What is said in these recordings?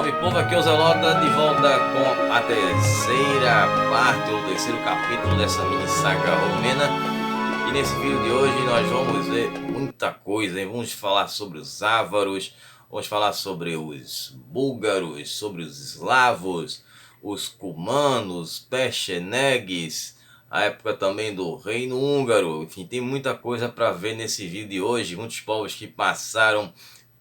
Salve povo, aqui é o Zelota de volta com a terceira parte, ou terceiro capítulo dessa mini saga romena. E nesse vídeo de hoje nós vamos ver muita coisa, hein? Vamos falar sobre os ávaros, vamos falar sobre os búlgaros, sobre os eslavos, os cumanos, pechenegues, a época também do reino húngaro. Enfim, tem muita coisa para ver nesse vídeo de hoje, muitos povos que passaram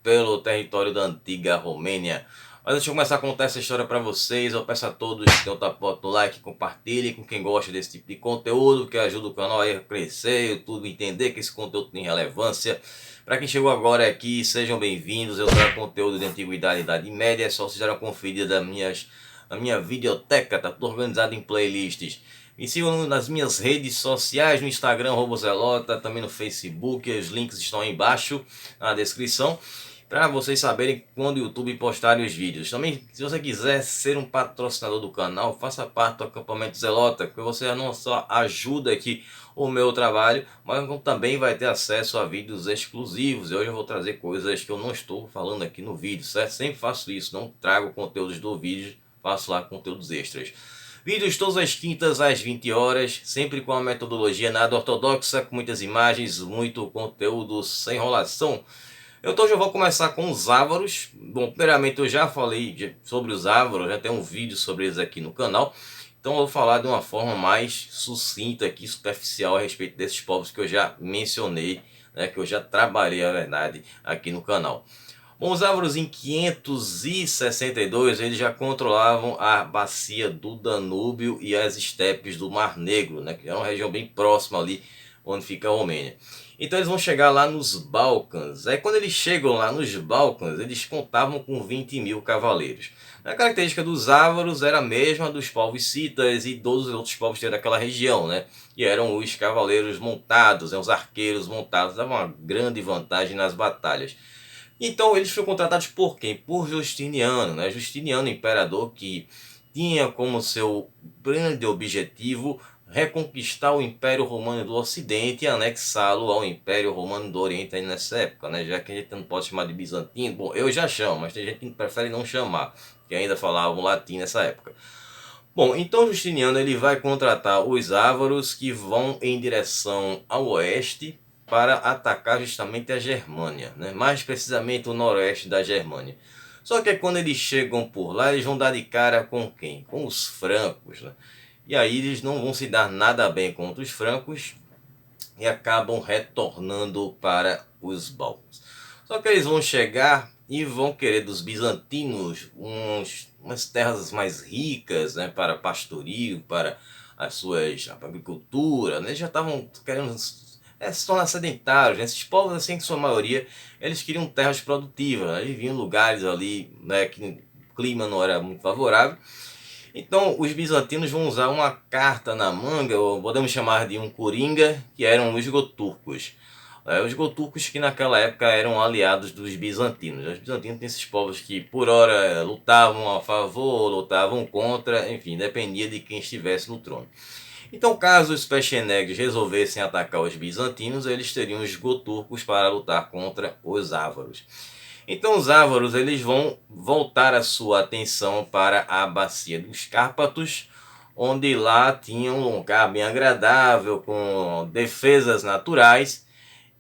pelo território da antiga Romênia. Mas antes de começar a contar essa história para vocês, eu peço a todos que tapotem no like, compartilhem com quem gosta desse tipo de conteúdo, que ajuda o canal a crescer, YouTube entender que esse conteúdo tem relevância. Para quem chegou agora aqui, sejam bem-vindos. Eu trago conteúdo de antiguidade e idade média, é só vocês darem uma conferida na minha videoteca, tá tudo organizado em playlists. Me sigam nas minhas redes sociais, no Instagram, @zelota, também no Facebook, os links estão aí embaixo na descrição, para vocês saberem quando o YouTube postar os vídeos. Também, se você quiser ser um patrocinador do canal, faça parte do acampamento Zelota, que você não só ajuda aqui o meu trabalho, mas também vai ter acesso a vídeos exclusivos. E hoje eu vou trazer coisas que eu não estou falando aqui no vídeo, certo? Sempre faço isso, não trago conteúdos do vídeo, faço lá conteúdos extras. Vídeos todas as quintas às 20 horas, sempre com a metodologia nada ortodoxa, com muitas imagens, muito conteúdo sem enrolação. Então hoje eu vou começar com os ávaros. Bom, primeiramente eu já falei sobre os ávaros, já tem um vídeo sobre eles aqui no canal. Então eu vou falar de uma forma mais sucinta aqui, superficial, a respeito desses povos que eu já mencionei, né, que eu já trabalhei, na verdade, aqui no canal. Bom, os ávaros em 562 eles já controlavam a bacia do Danúbio e as estepes do Mar Negro, né, que é uma região bem próxima ali onde fica a Romênia. Então eles vão chegar lá nos Balcãs. Aí quando eles chegam lá nos Balcãs, eles contavam com 20 mil cavaleiros. A característica dos ávaros era a mesma dos povos citas e todos os outros povos daquela região, né? E eram os cavaleiros montados, os arqueiros montados, davam uma grande vantagem nas batalhas. Então eles foram contratados por quem? Por Justiniano, né? Justiniano, imperador que tinha como seu grande objetivo reconquistar o Império Romano do Ocidente e anexá-lo ao Império Romano do Oriente aí nessa época, né? Já que a gente não pode chamar de bizantino, bom, eu já chamo, mas tem gente que prefere não chamar, que ainda falavam latim nessa época. Bom, então Justiniano ele vai contratar os ávaros que vão em direção ao oeste para atacar justamente a Germânia, né? Mais precisamente o noroeste da Germânia. Só que quando eles chegam por lá, eles vão dar de cara com quem? Com os francos, né? E aí eles não vão se dar nada bem contra os francos e acabam retornando para os Balcãs. Só que eles vão chegar e vão querer dos bizantinos umas terras mais ricas, né, para pastorio, para as suas agricultura, né? Eles já estavam querendo se tornar sedentários, né? Esses povos, assim, em sua maioria, eles queriam terras produtivas, né? Eles vinham em lugares ali, né, que o clima não era muito favorável. Então os bizantinos vão usar uma carta na manga, ou podemos chamar de um coringa, que eram os goturcos. Os goturcos que naquela época eram aliados dos bizantinos. Os bizantinos têm esses povos que por hora lutavam a favor, lutavam contra, enfim, dependia de quem estivesse no trono. Então caso os pechenegues resolvessem atacar os bizantinos, eles teriam os goturcos para lutar contra os ávaros. Então os ávaros eles vão voltar a sua atenção para a bacia dos Cárpatos, onde lá tinha um lugar bem agradável, com defesas naturais,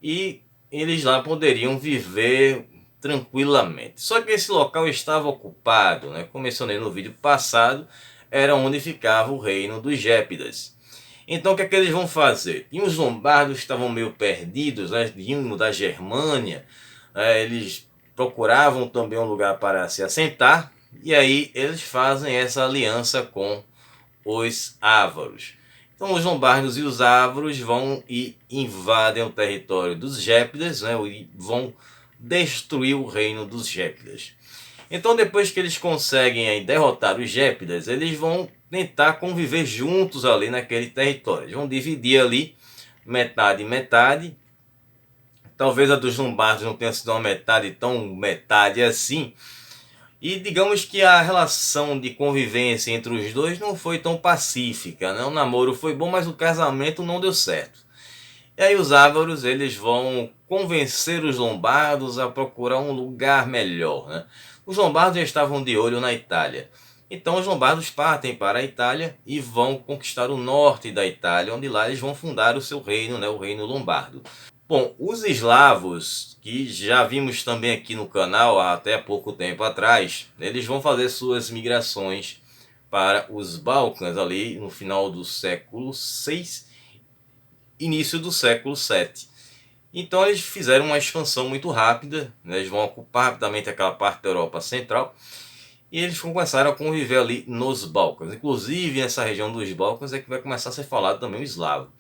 e eles lá poderiam viver tranquilamente. Só que esse local estava ocupado, né? Como mencionei no vídeo passado, era onde ficava o reino dos Gépidas. Então o que é que eles vão fazer? E os lombardos estavam meio perdidos, né? Vindo da Germânia, eles procuravam também um lugar para se assentar, e aí eles fazem essa aliança com os ávaros. Então os lombardos e os ávaros vão e invadem o território dos Gépidas, né, e vão destruir o reino dos Gépidas. Então depois que eles conseguem aí derrotar os Gépidas, eles vão tentar conviver juntos ali naquele território. Eles vão dividir ali metade e metade. Talvez a dos lombardos não tenha sido uma metade tão metade assim. E digamos que a relação de convivência entre os dois não foi tão pacífica, né? O namoro foi bom, mas o casamento não deu certo. E aí os ávaros eles vão convencer os lombardos a procurar um lugar melhor, né? os lombardos já estavam de olho na Itália. Então os lombardos partem para a Itália e vão conquistar o norte da Itália, onde lá eles vão fundar o seu reino, né, o reino lombardo. Bom, os eslavos, que já vimos também aqui no canal há até pouco tempo atrás, eles vão fazer suas migrações para os Balcãs ali no final do século VI, início do século VII. Então eles fizeram uma expansão muito rápida, né? Eles vão ocupar rapidamente aquela parte da Europa Central e eles começaram a conviver ali nos Balcãs. Inclusive nessa região dos Balcãs é que vai começar a ser falado também o eslavo.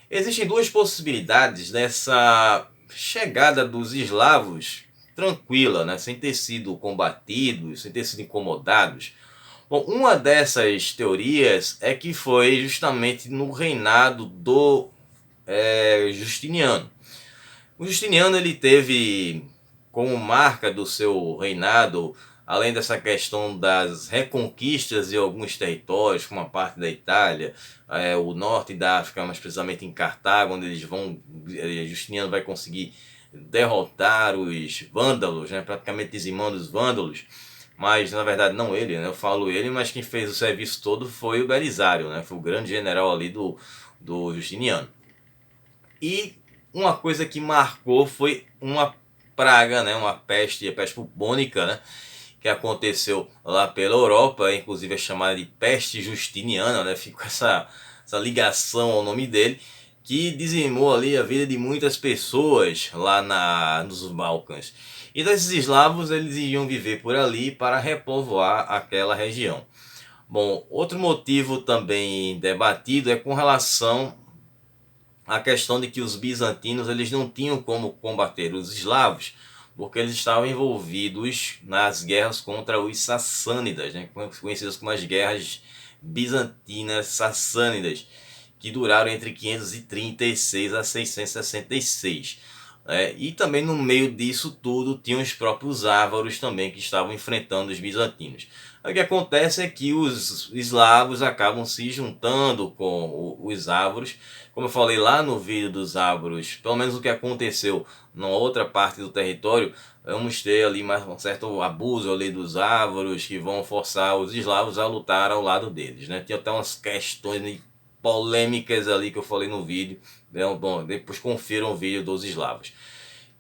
Existem duas possibilidades dessa chegada dos eslavos tranquila, né? Sem ter sido combatidos, sem ter sido incomodados. Bom, uma dessas teorias é que foi justamente no reinado do Justiniano. O Justiniano ele teve como marca do seu reinado, além dessa questão das reconquistas de alguns territórios, como a parte da Itália, o norte da África, mais precisamente em Cartago, onde Justiniano vai conseguir derrotar os vândalos, né, praticamente dizimando os vândalos. Mas na verdade não ele, né? Eu falo ele, mas quem fez o serviço todo foi o Belisário, né? Foi o grande general ali do Justiniano. E uma coisa que marcou foi uma praga, né? Uma peste, a peste bubônica, né? Que aconteceu lá pela Europa, inclusive é chamada de peste justiniana, né? Fica essa ligação ao nome dele, que dizimou ali a vida de muitas pessoas lá nos Balcãs. E desses eslavos eles iam viver por ali para repovoar aquela região. Bom, outro motivo também debatido é com relação à questão de que os bizantinos eles não tinham como combater os eslavos, porque eles estavam envolvidos nas guerras contra os sassânidas, né, conhecidas como as guerras bizantinas sassânidas, que duraram entre 536 a 666. E também no meio disso tudo tinham os próprios ávaros também que estavam enfrentando os bizantinos. O que acontece é que os eslavos acabam se juntando com os ávaros. Como eu falei lá no vídeo dos ávaros, pelo menos o que aconteceu na outra parte do território, vamos ter ali mais um certo abuso ali dos ávaros que vão forçar os eslavos a lutar ao lado deles, né? Tinha até umas questões polêmicas ali que eu falei no vídeo. Bom, depois confiram o vídeo dos eslavos.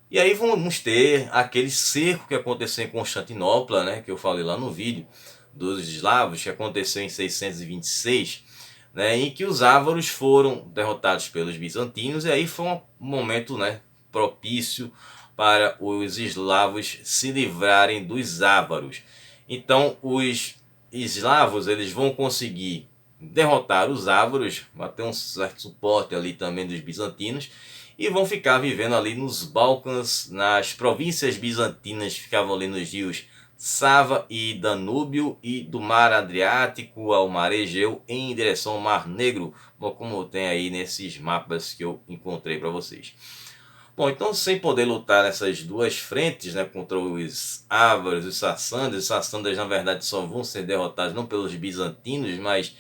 E aí vamos ter aquele cerco que aconteceu em Constantinopla, né, que eu falei lá no vídeo dos eslavos, que aconteceu em 626, né, em que os ávaros foram derrotados pelos bizantinos, e aí foi um momento, né, propício para os eslavos se livrarem dos ávaros. Então os eslavos eles vão conseguir derrotar os ávaros, vai ter um certo suporte ali também dos bizantinos, e vão ficar vivendo ali nos Balcãs, nas províncias bizantinas que ficavam ali nos rios Sava e Danúbio, e do mar Adriático ao mar Egeu em direção ao Mar Negro, como tem aí nesses mapas que eu encontrei para vocês. Bom, então sem poder lutar nessas duas frentes, né, contra os ávaros e os sassânidas na verdade só vão ser derrotados não pelos bizantinos, mas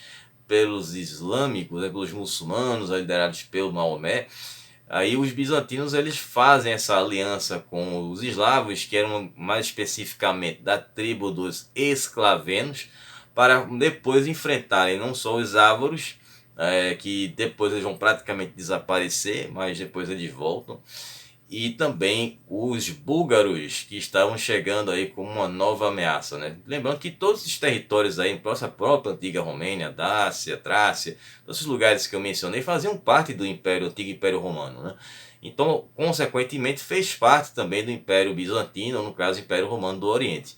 pelos islâmicos, né, pelos muçulmanos, liderados pelo Maomé. Aí os bizantinos eles fazem essa aliança com os eslavos, que eram mais especificamente da tribo dos esclavenos, para depois enfrentarem não só os ávaros, que depois eles vão praticamente desaparecer, mas depois eles voltam, e também os búlgaros, que estavam chegando aí como uma nova ameaça, né? Lembrando que todos os territórios aí, a própria antiga Romênia, Dácia, Trácia, todos os lugares que eu mencionei faziam parte do Antigo Império Romano, né? Então, consequentemente, fez parte também do Império Bizantino, ou no caso, Império Romano do Oriente.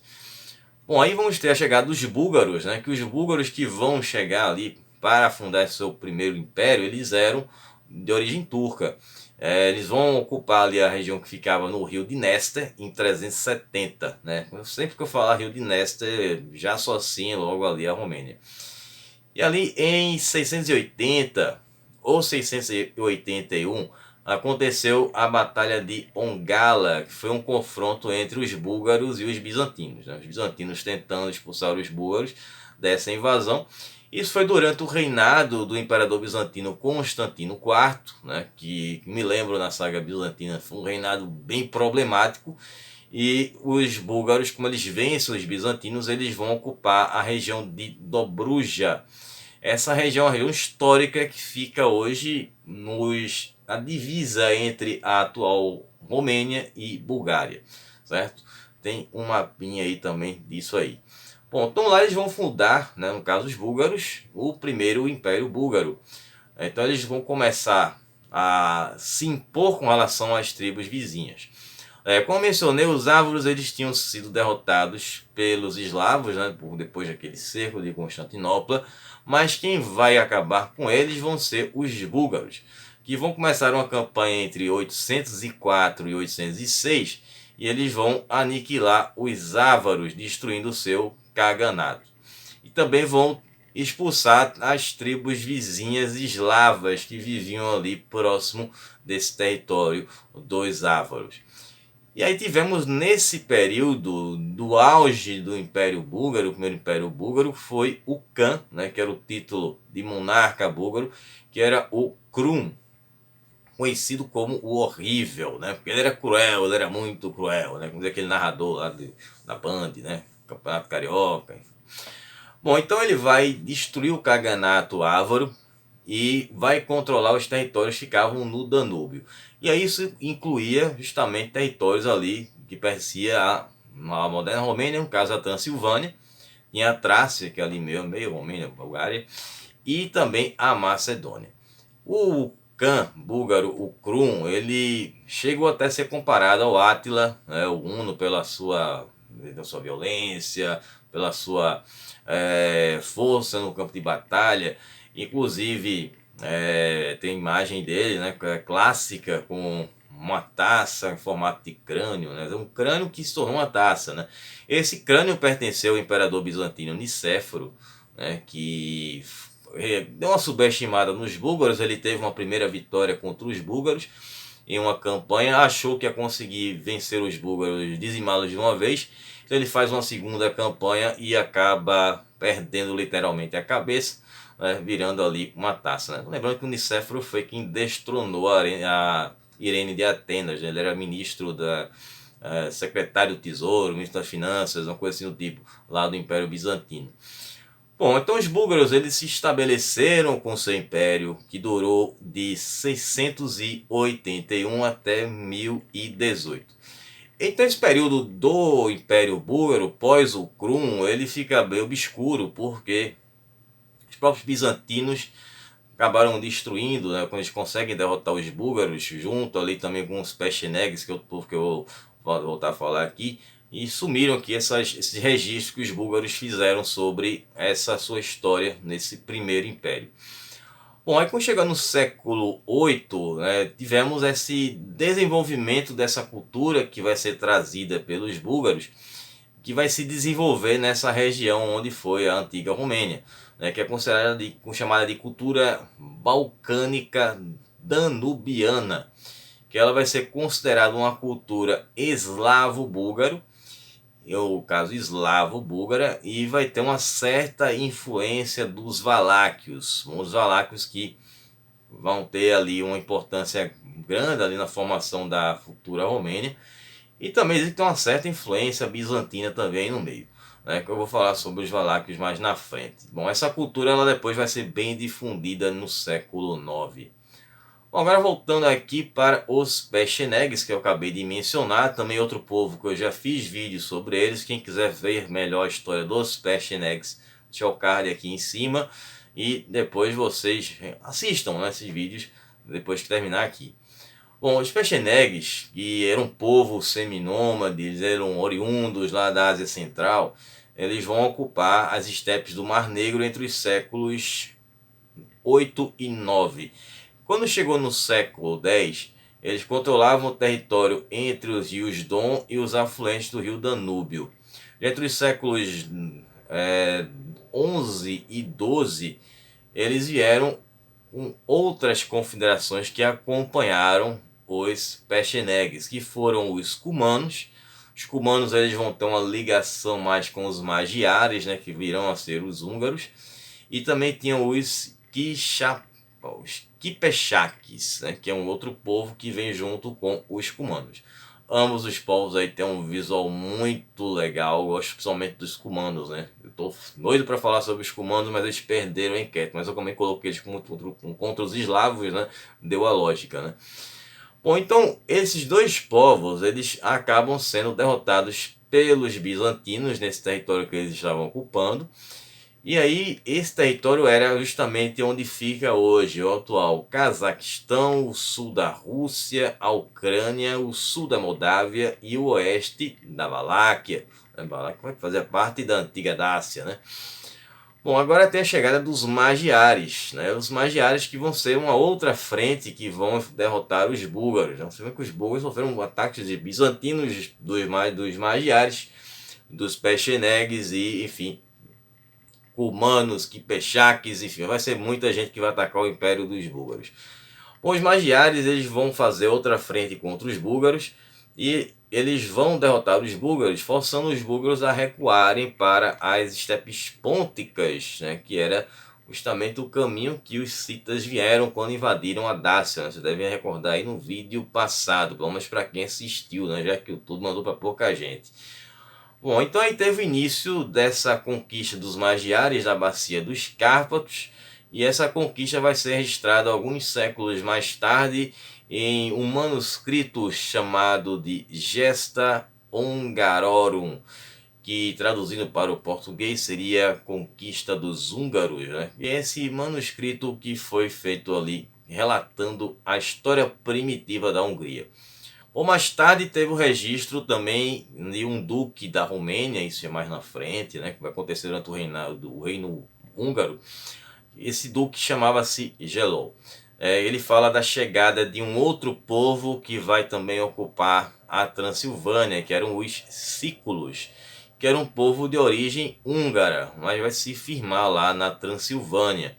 Bom, aí vamos ter a chegada dos búlgaros, né? Que os búlgaros que vão chegar ali para fundar seu primeiro império, eles eram de origem turca. Eles vão ocupar ali a região que ficava no rio de Nester em 370, né? Sempre que eu falar rio de Nester, já associo logo ali a Romênia. E ali em 680 ou 681 aconteceu a Batalha de Ongala, que foi um confronto entre os búlgaros e os bizantinos, né? Os bizantinos tentando expulsar os búlgaros dessa invasão. Isso foi durante o reinado do imperador bizantino Constantino IV, né, que me lembro na saga bizantina, foi um reinado bem problemático, E os búlgaros, como eles vencem os bizantinos, eles vão ocupar a região de Dobruja. Essa região é uma região histórica que fica hoje na divisa entre a atual Romênia e Bulgária, certo? Tem um mapinha aí também disso aí. Bom, então lá eles vão fundar, né, no caso os búlgaros, o primeiro Império Búlgaro. Então eles vão começar a se impor com relação às tribos vizinhas. Como mencionei, os ávaros eles tinham sido derrotados pelos eslavos, né, depois daquele cerco de Constantinopla, mas quem vai acabar com eles vão ser os búlgaros, que vão começar uma campanha entre 804 e 806, e eles vão aniquilar os ávaros, destruindo o seu caganato. E também vão expulsar as tribos vizinhas eslavas que viviam ali próximo desse território dos ávaros. E aí tivemos nesse período do auge do Império Búlgaro, o primeiro Império Búlgaro foi o Khan, né, que era o título de monarca búlgaro, que era o Krum, conhecido como o Horrível, né, porque ele era cruel, ele era muito cruel, né, como diz aquele narrador lá da Band, né, Campeonato Carioca. Bom, então ele vai destruir o Caganato Ávaro e vai controlar os territórios que ficavam no Danúbio. E aí isso incluía justamente territórios ali que pertencia à moderna Romênia, no caso a Transilvânia, tinha a Trácia, que é ali meio Romênia, Bulgária, e também a Macedônia. O Khan búlgaro, o Krum, ele chegou até a ser comparado ao Átila, né, o Huno, pela sua violência, pela sua força no campo de batalha. Inclusive tem imagem dele, né, clássica, com uma taça em formato de crânio, né, um crânio que se tornou uma taça, né. Esse crânio pertenceu ao imperador bizantino Nicéforo, né, que deu uma subestimada nos búlgaros. Ele teve uma primeira vitória contra os búlgaros em uma campanha, achou que ia conseguir vencer os búlgaros, dizimá-los de uma vez. Então ele faz uma segunda campanha e acaba perdendo literalmente a cabeça, né, virando ali uma taça, né? Lembrando que o Nicéforo foi quem destronou a Irene de Atenas, né? Ele era ministro secretário do Tesouro, ministro das Finanças, uma coisa assim do tipo, lá do Império Bizantino. Bom, então os búlgaros eles se estabeleceram com seu império, que durou de 681 até 1018. Então esse período do Império Búlgaro, pós o Krum, ele fica bem obscuro, porque os próprios bizantinos acabaram destruindo, né, quando eles conseguem derrotar os búlgaros, junto ali também com os pechenegs, que é outro povo que eu vou voltar a falar aqui, e sumiram aqui esses registros que os búlgaros fizeram sobre essa sua história nesse primeiro império. Bom, aí quando chega no século VIII, né, tivemos esse desenvolvimento dessa cultura que vai ser trazida pelos búlgaros, que vai se desenvolver nessa região onde foi a antiga Romênia, né, que é considerada chamada de cultura balcânica danubiana, que ela vai ser considerada uma cultura eslavo-búlgaro, o caso eslavo-búlgara, e vai ter uma certa influência dos valáquios, os valáquios que vão ter ali uma importância grande ali na formação da futura Romênia, e também existe uma certa influência bizantina também no meio, né, que eu vou falar sobre os valáquios mais na frente. Bom, essa cultura ela depois vai ser bem difundida no século IX. Bom, agora voltando aqui para os pechenegs, que eu acabei de mencionar, também outro povo que eu já fiz vídeo sobre eles. Quem quiser ver melhor a história dos pechenegs, deixa o card aqui em cima e depois vocês assistam, né, esses vídeos depois que terminar aqui. Bom, os pechenegs, que eram um povo seminômade, eles eram oriundos lá da Ásia Central, eles vão ocupar as estepes do Mar Negro entre os séculos 8 e 9. Quando chegou no século X, eles controlavam o território entre os rios Don e os afluentes do rio Danúbio. Entre os séculos 11 e 12, eles vieram com outras confederações que acompanharam os pechenegs, que foram os cumanos. Os cumanos eles vão ter uma ligação mais com os magiares, né, que virão a ser os húngaros, e também tinham os Kipechakes, né, que é um outro povo que vem junto com os cumanos. Ambos os povos aí têm um visual muito legal, eu gosto principalmente dos cumanos, né? Eu tô doido para falar sobre os cumanos, mas eles perderam a enquete, mas eu também coloquei eles contra os eslavos, né? Deu a lógica, né? Bom, então esses dois povos, eles acabam sendo derrotados pelos bizantinos nesse território que eles estavam ocupando. E aí, esse território era justamente onde fica hoje o atual Cazaquistão, o sul da Rússia, a Ucrânia, o sul da Moldávia e o oeste da Valáquia. A Valáquia vai fazer parte da antiga Dácia, né? Bom, agora tem a chegada dos Magiares, né? Os Magiares que vão ser uma outra frente que vão derrotar os búlgaros. Você vê que os búlgaros sofreram ataques de bizantinos, dos Magiares, dos Pechenegs e, enfim, cumanos, quipexaques, enfim, vai ser muita gente que vai atacar o Império dos Búlgaros. Os Magiares, eles vão fazer outra frente contra os búlgaros e eles vão derrotar os búlgaros, forçando os búlgaros a recuarem para as estepes pônticas, né, que era justamente o caminho que os citas vieram quando invadiram a Dácia, né? Vocês devem recordar aí no vídeo passado, pelo menos para quem assistiu, né, já que o YouTube mandou para pouca gente. Bom, então aí teve o início dessa conquista dos Magiares da Bacia dos Cárpatos, e essa conquista vai ser registrada alguns séculos mais tarde em um manuscrito chamado de Gesta Hungarorum, que traduzindo para o português seria Conquista dos Húngaros, né? E esse manuscrito que foi feito ali relatando a história primitiva da Hungria. Ou mais tarde teve o registro também de um duque da Romênia, isso é mais na frente, né, que vai acontecer durante o reinado do reino húngaro. Esse duque chamava-se Gelol. Ele fala da chegada de um outro povo que vai também ocupar a Transilvânia, que eram os Sículos, que era um povo de origem húngara, mas vai se firmar lá na Transilvânia,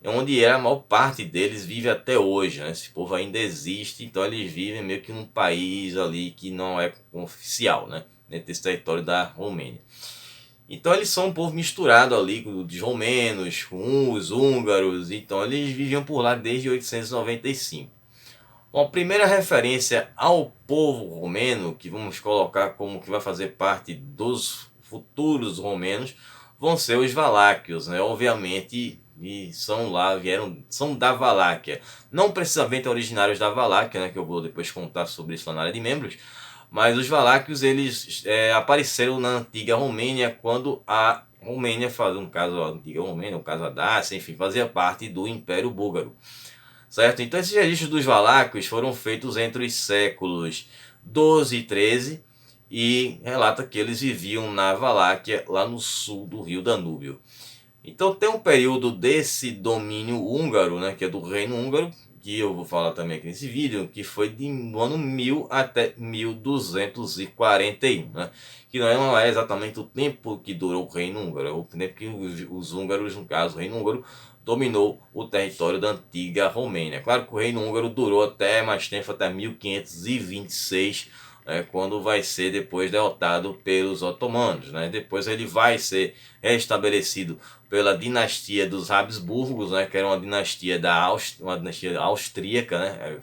onde a maior parte deles vive até hoje, né? Esse povo ainda existe, então eles vivem meio que num país ali que não é oficial, né? Dentro desse território da Romênia. Então eles são um povo misturado ali com os romenos, com os húngaros, então eles viviam por lá desde 895. Bom, a primeira referência ao povo romeno, que vamos colocar como que vai fazer parte dos futuros romenos, vão ser os valáquios, né? Obviamente, e são da Valáquia. Não precisamente originários da Valáquia, né? Que eu vou depois contar sobre isso lá na área de membros. Mas os valáquios, eles apareceram na antiga Romênia quando a Romênia, no caso a antiga Romênia, no caso a Dácia, enfim, fazia parte do Império Búlgaro. Certo? Então esses registros dos valáquios foram feitos entre os séculos 12 e 13 e relata que eles viviam na Valáquia, lá no sul do rio Danúbio. Então tem um período desse domínio húngaro, né, que é do reino húngaro, que eu vou falar também aqui nesse vídeo, que foi do ano 1000 até 1241, né, que não é exatamente o tempo que durou o reino húngaro, é o tempo que os húngaros, no caso o reino húngaro, dominou o território da antiga Romênia. Claro que o reino húngaro durou até mais tempo, até 1526, quando vai ser depois derrotado pelos otomanos, né? Depois ele vai ser restabelecido pela dinastia dos Habsburgos, né? Que era uma dinastia uma dinastia austríaca, né?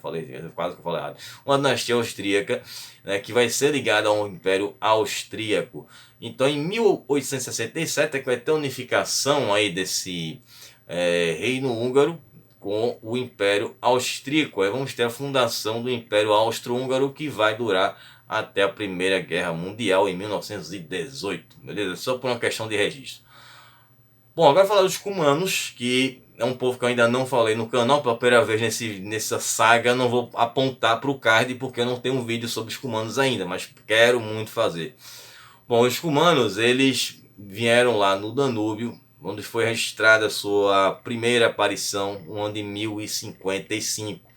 Quase que eu falei errado. Uma dinastia austríaca, né? Que vai ser ligada ao Império Austríaco. Então, em 1867 é que vai ter a unificação aí desse reino húngaro com o Império Austríaco. Aí vamos ter a fundação do Império Austro-Húngaro, que vai durar até a Primeira Guerra Mundial em 1918, beleza? Só por uma questão de registro. Bom, agora falar dos cumanos, que é um povo que eu ainda não falei no canal, pela primeira vez nessa saga. Não vou apontar para o card porque eu não tenho um vídeo sobre os cumanos ainda, mas quero muito fazer. Bom, os cumanos, eles vieram lá no Danúbio, onde foi registrada a sua primeira aparição no ano de 1055.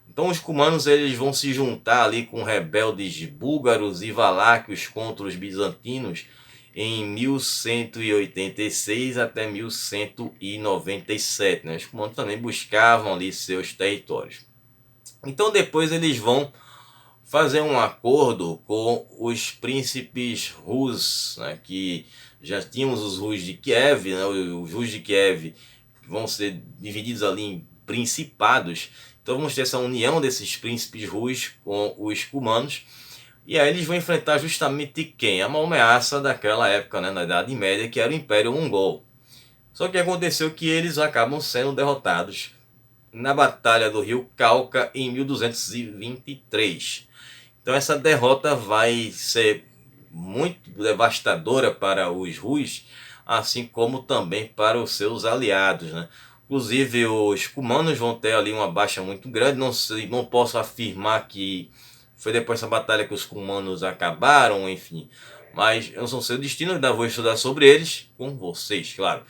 Então os cumanos, eles vão se juntar ali com rebeldes búlgaros e valáquios contra os bizantinos em 1186 até 1197. Né? Os cumanos também buscavam ali seus territórios. Então depois eles vão fazer um acordo com os príncipes Rus, né? Que já tínhamos os Rus de Kiev, né? Os Rus de Kiev vão ser divididos ali em principados. Então vamos ter essa união desses príncipes Rus com os cumanos. E aí eles vão enfrentar justamente quem? A maior ameaça daquela época, né, na Idade Média, que era o Império Mongol. Só que aconteceu que eles acabam sendo derrotados na Batalha do Rio Cauca em 1223. Então essa derrota vai ser muito devastadora para os Rus, assim como também para os seus aliados, né? Inclusive os cumanos vão ter ali uma baixa muito grande. Não sei, não posso afirmar que foi depois dessa batalha que os cumanos acabaram, enfim. Mas eu não sei o destino, ainda vou estudar sobre eles com vocês, claro.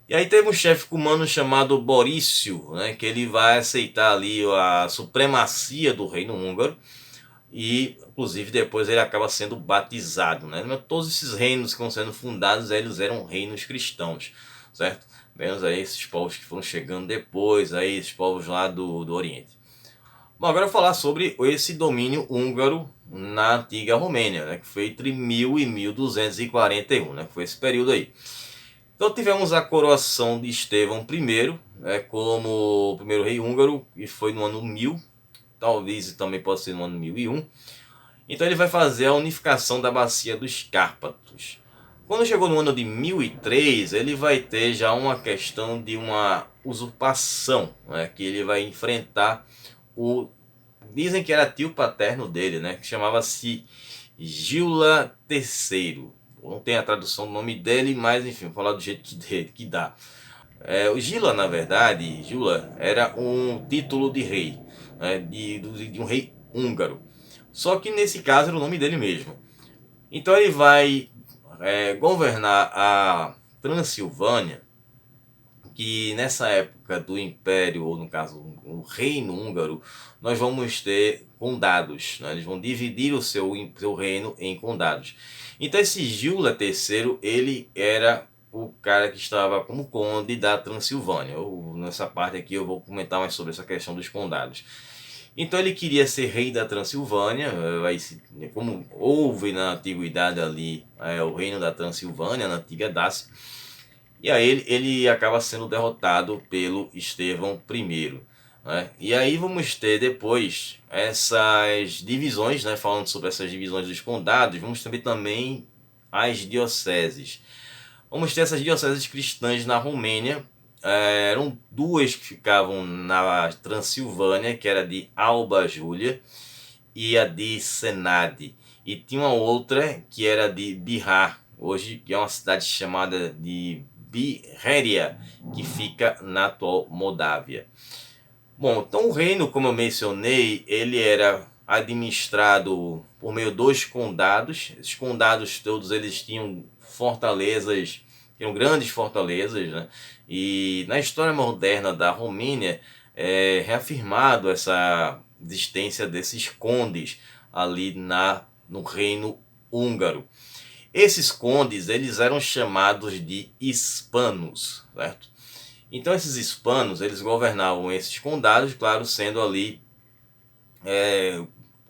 E aí teve um chefe cumano chamado Borício, né, que ele vai aceitar ali a supremacia do reino húngaro e inclusive depois ele acaba sendo batizado, né? Mas todos esses reinos que estão sendo fundados, eles eram reinos cristãos, certo? Menos aí esses povos que foram chegando depois, aí esses povos lá do Oriente. Bom, agora eu vou falar sobre esse domínio húngaro na antiga Romênia, né, que foi entre 1000 e 1241, né, que foi esse período aí. Então tivemos a coroação de Estevão I, né, como o primeiro rei húngaro, e foi no ano 1000, talvez também possa ser no ano 1001. Então ele vai fazer a unificação da bacia dos Cárpatos. Quando chegou no ano de 1003, ele vai ter já uma questão de uma usurpação, né, que ele vai enfrentar o... Dizem que era tio paterno dele, né, que chamava-se Gila III. Não tem a tradução do nome dele, mas enfim, vou falar do jeito que dá. O Gila, na verdade, Gila era um título de rei, né, de um rei húngaro. Só que nesse caso era o nome dele mesmo. Então ele vai governar a Transilvânia, que nessa época do Império, ou no caso o Reino Húngaro, nós vamos ter condados, né? Eles vão dividir o seu reino em condados. Então esse Gyula III, ele era o cara que estava como conde da Transilvânia. Nessa parte aqui eu vou comentar mais sobre essa questão dos condados. Então ele queria ser rei da Transilvânia, como houve na antiguidade ali o reino da Transilvânia, na antiga Dácia. E aí ele acaba sendo derrotado pelo Estevão I. Né? E aí vamos ter depois essas divisões, né? Falando sobre essas divisões dos condados, vamos ter também as dioceses. Vamos ter essas dioceses cristãs na Romênia. Eram duas que ficavam na Transilvânia, que era de Alba Júlia e a de Senade. E tinha uma outra que era de Bihar, hoje que é uma cidade chamada de Bihéria, que fica na atual Moldávia. Bom, então o reino, como eu mencionei, ele era administrado por meio dos condados. Esses condados todos eles tinham fortalezas, tinham grandes fortalezas, né? E na história moderna da Romênia é reafirmado essa existência desses condes ali no reino húngaro. Esses condes eles eram chamados de hispanos, certo? Então esses hispanos eles governavam esses condados, claro, sendo ali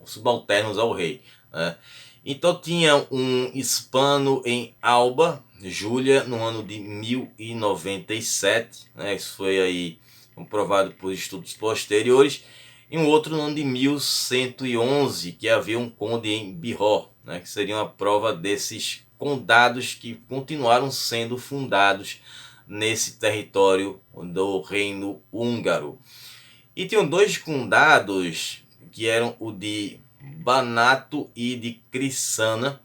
subalternos ao rei, né? Então tinha um hispano em Alba Júlia no ano de 1097, né? Isso foi aí comprovado por estudos posteriores. E um outro no ano de 1111, que havia um conde em Bihor, né? Que seria uma prova desses condados que continuaram sendo fundados nesse território do reino húngaro. E tinham dois condados que eram o de Banato e de Crissana,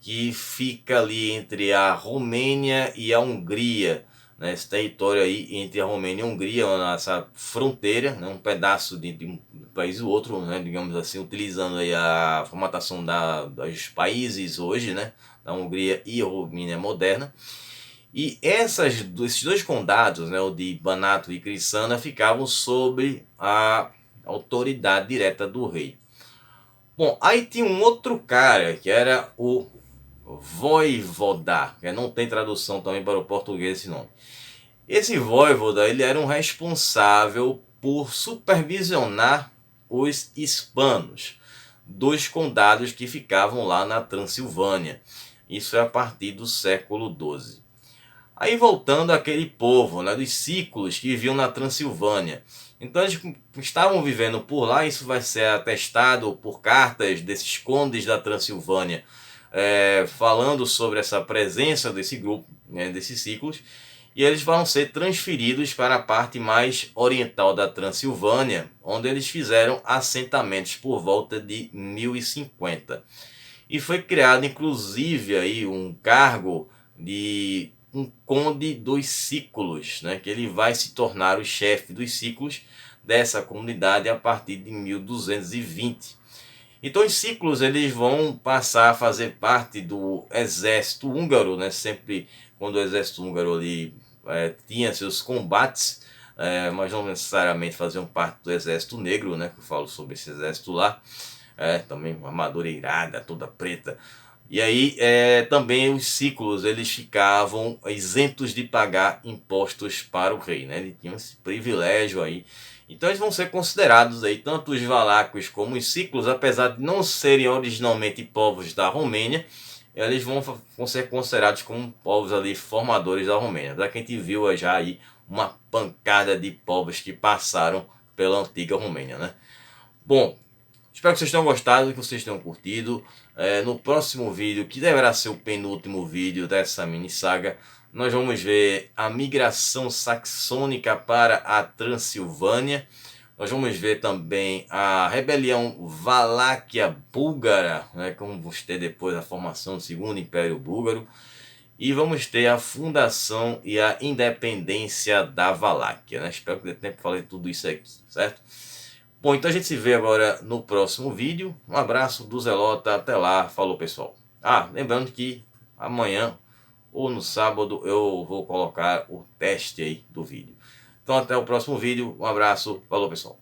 que fica ali entre a Romênia e a Hungria, né? Esse território aí entre a Romênia e a Hungria, essa fronteira, né? Um pedaço de um país e outro, né? Digamos assim, utilizando aí a formatação dos países hoje, né? Da Hungria e a Romênia moderna. E esses dois condados, né, o de Banato e Crissana, ficavam sob a autoridade direta do rei. Bom, aí tinha um outro cara que era o Voivoda, que não tem tradução também para o português esse nome. Esse Voivoda, ele era um responsável por supervisionar os hispanos dos condados que ficavam lá na Transilvânia. Isso é a partir do século XII. Aí voltando àquele povo, né, dos ciclos que viviam na Transilvânia. Então eles estavam vivendo por lá, isso vai ser atestado por cartas desses condes da Transilvânia, falando sobre essa presença desse grupo, né, desses ciclos, e eles vão ser transferidos para a parte mais oriental da Transilvânia, onde eles fizeram assentamentos por volta de 1050. E foi criado inclusive aí um cargo de um conde dos ciclos, né, que ele vai se tornar o chefe dos ciclos dessa comunidade a partir de 1220. Então os ciclos eles vão passar a fazer parte do exército húngaro, né? Sempre quando o exército húngaro ali tinha seus combates, mas não necessariamente faziam parte do exército negro, né? Que eu falo sobre esse exército lá, também uma armadura irada, toda preta. E aí também os ciclos eles ficavam isentos de pagar impostos para o rei, né? Eles tinham esse privilégio aí. Então eles vão ser considerados aí tanto os valacos como os ciclos, apesar de não serem originalmente povos da Romênia, eles vão ser considerados como povos ali formadores da Romênia. Já que a gente viu já aí uma pancada de povos que passaram pela antiga Romênia, né? Bom, espero que vocês tenham gostado, que vocês tenham curtido. No próximo vídeo, que deverá ser o penúltimo vídeo dessa mini saga, nós vamos ver a migração saxônica para a Transilvânia. Nós vamos ver também a rebelião Valáquia Búlgara, né, como vamos ter depois a formação do Segundo Império Búlgaro. E vamos ter a fundação e a independência da Valáquia, né? Espero que dê tempo de falar tudo isso aqui, certo? Bom, então a gente se vê agora no próximo vídeo. Um abraço do Zelota, até lá, falou pessoal. Lembrando que amanhã ou no sábado eu vou colocar o teste aí do vídeo. Então até o próximo vídeo, um abraço, falou pessoal.